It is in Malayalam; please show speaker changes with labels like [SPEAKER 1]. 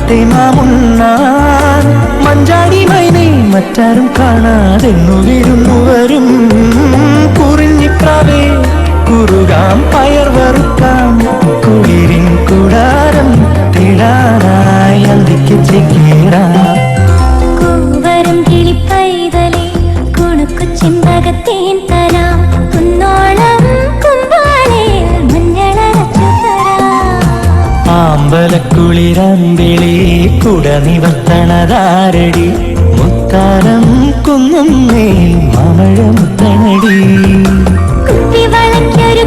[SPEAKER 1] തേമാമുണ്ണാൻ മഞ്ചാടി മൈനെ മറ്റാരും കാണാതെന്നു വിരുന്നു വരും കുറിഞ്ഞിപ്രാവേ കുറുകാം പയർ വറുക്കാം കുളിരിൻ കൂടാരം തേടാനായി അന്തിക്ക് ചേക്കേറാം
[SPEAKER 2] കൂവരും കിളിപ്പൈതലേ കുണുക്കു ചെമ്പകത്തേൻ തരാം കുന്നോളം കുമ്പാളേ മഞ്ഞളരച്ചു തരാം
[SPEAKER 1] ആമ്പലക്കുളിരമ്പിളി കുട നിവർത്തണതാരടി മുത്താരം കുന്നും മേൽ മമഴ മുത്തണടി
[SPEAKER 2] കുപ്പി വളയ്ക്കൊരു